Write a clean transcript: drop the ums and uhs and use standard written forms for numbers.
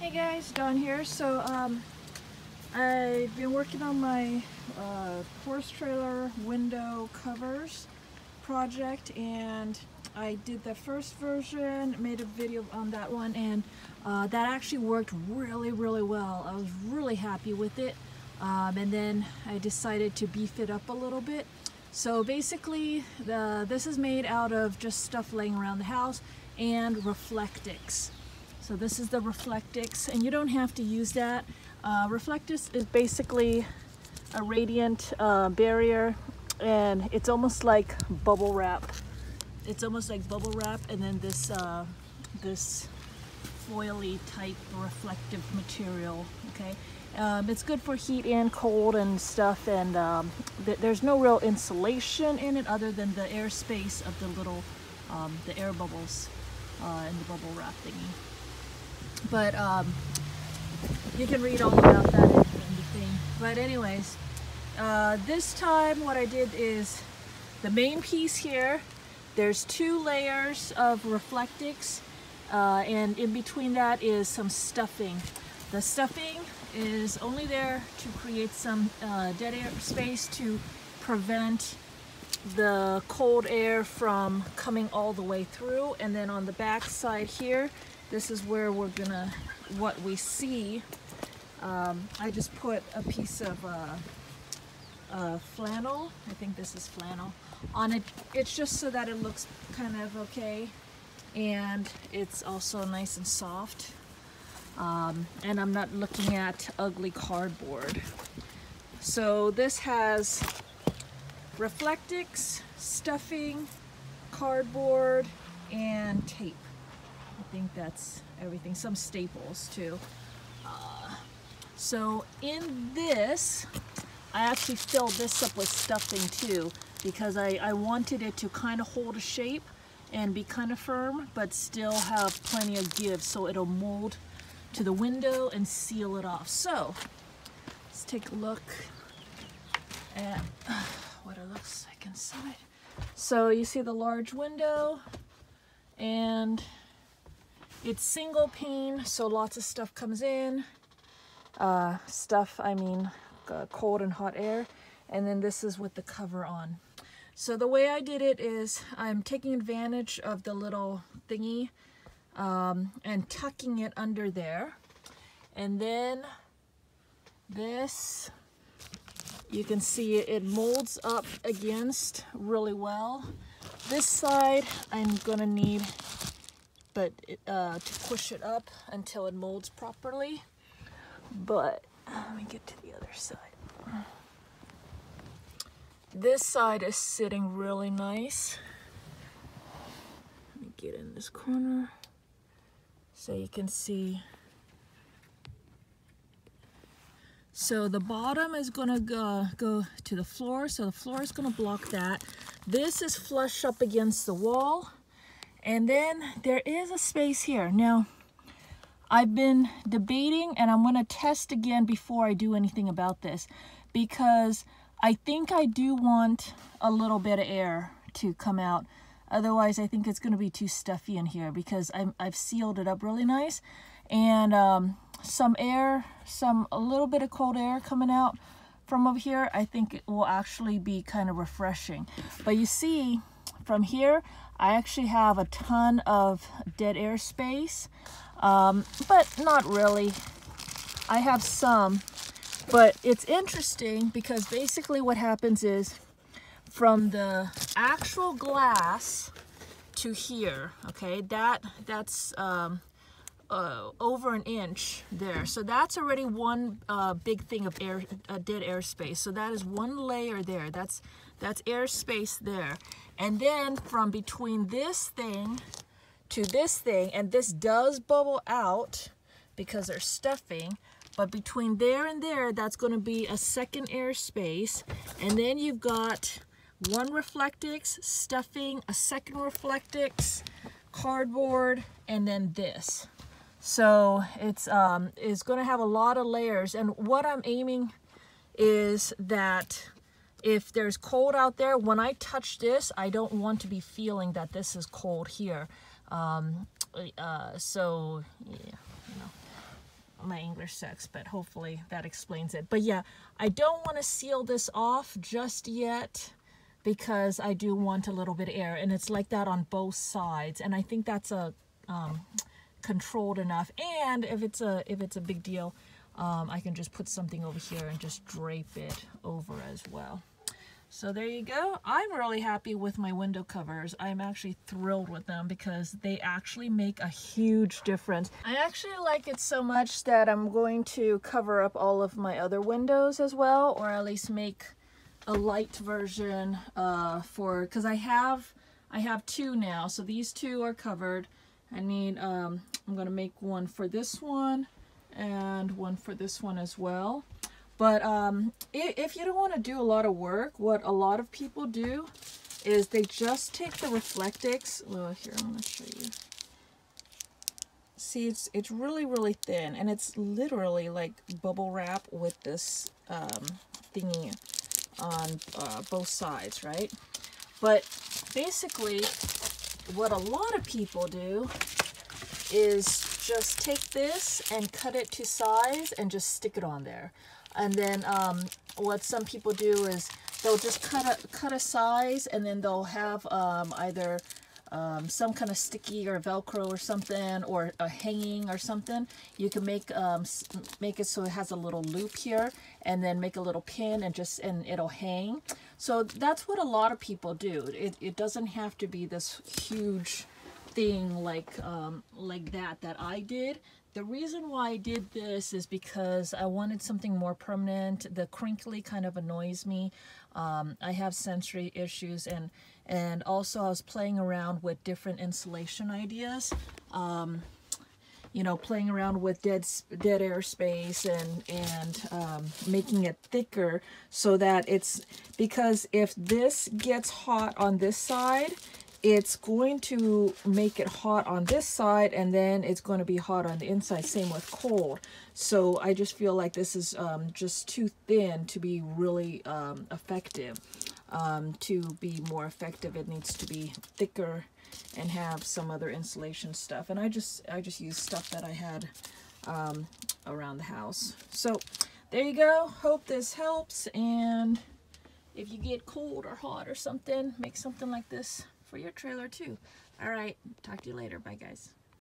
Hey guys, Dawn here. So I've been working on my horse trailer window covers project, and I did the first version, made a video on that one, and that actually worked really well. I was really happy with it, and then I decided to beef it up a little bit. So basically this is made out of just stuff laying around the house and Reflectix. So this is the Reflectix, and you don't have to use that. Reflectix is basically a radiant barrier, and it's almost like bubble wrap. It's almost like bubble wrap, and then this this foily type reflective material. Okay, it's good for heat and cold and stuff, and there's no real insulation in it other than the air space of the little the air bubbles in the bubble wrap thingy. But you can read all about that in the thing. But anyways, this time what I did is the main piece here, there's 2 layers of Reflectix, and in between that is some stuffing. The stuffing is only there to create some dead air space to prevent the cold air from coming all the way through. And then on the back side here, this is where we're gonna, what we see, I just put a piece of flannel, I think this is flannel, on it. It's just so that it looks kind of okay, and it's also nice and soft, and I'm not looking at ugly cardboard. So this has Reflectix, stuffing, cardboard, and tape. I think that's everything. Some staples too. So in this, I actually filled this up with stuffing too, because I wanted it to kind of hold a shape and be kind of firm, but still have plenty of give, so it'll mold to the window and seal it off. So let's take a look at what it looks like inside. So you see the large window, and it's single pane, so lots of stuff comes in. Cold and hot air. And then this is with the cover on. So the way I did it is I'm taking advantage of the little thingy and tucking it under there. And then this, you can see it molds up against really well. This side I'm gonna need to push it up until it molds properly. But let me get to the other side. This side is sitting really nice. Let me get in this corner so you can see. So the bottom is gonna go to the floor, so the floor is gonna block that. This is flush up against the wall. And then there is a space here. Now, I've been debating, and I'm gonna test again before I do anything about this, because I think I do want a little bit of air to come out. Otherwise, I think it's gonna be too stuffy in here, because I've sealed it up really nice. And a little bit of cold air coming out from over here, I think it will actually be kind of refreshing. But you see, from here, I actually have a ton of dead air space, but not really. I have some, but it's interesting because basically what happens is from the actual glass to here, okay, that's over an inch there. So that's already one big thing of air, dead air space. So that is one layer there. That's air space there. And then from between this thing to this thing, and this does bubble out because there's stuffing, but between there and there, that's going to be a second air space. And then you've got one Reflectix, stuffing, a second Reflectix, cardboard, and then this. So it's going to have a lot of layers. And what I'm aiming is that if there's cold out there, when I touch this, I don't want to be feeling that this is cold here. So yeah, you know. my English sucks, but hopefully that explains it. But yeah, I don't want to seal this off just yet because I do want a little bit of air, and it's like that on both sides, and I think that's a controlled enough. And if it's a big deal, I can just put something over here and just drape it over as well. So there you go. I'm really happy with my window covers. I'm actually thrilled with them because they actually make a huge difference. I actually like it so much that I'm going to cover up all of my other windows as well, or at least make a light version because I have 2 now. So these 2 are covered. I need I'm gonna make one for this one and one for this one as well. But if you don't want to do a lot of work, what a lot of people do is they just take the Reflectix. Well, here, I'm going to show you. See, it's really, really thin, and it's literally like bubble wrap with this thingy on both sides, right? But basically, what a lot of people do is just take this and cut it to size and just stick it on there. And then what some people do is they'll just cut a size, and then they'll have either some kind of sticky or Velcro or something, or a hanging or something. You can make it so it has a little loop here, and then make a little pin and it'll hang. So that's what a lot of people do. It doesn't have to be this huge thing like that I did. The reason why I did this is because I wanted something more permanent. The crinkly kind of annoys me. I have sensory issues, and also I was playing around with different insulation ideas. You know, playing around with dead air space and making it thicker so that it's, because if this gets hot on this side, it's going to make it hot on this side, and then it's going to be hot on the inside. Same with cold. So I just feel like this is just too thin to be really effective. To be more effective, it needs to be thicker and have some other insulation stuff. And I just used stuff that I had around the house. So there you go. Hope this helps. And if you get cold or hot or something, make something like this for your trailer too. All right, talk to you later. Bye guys.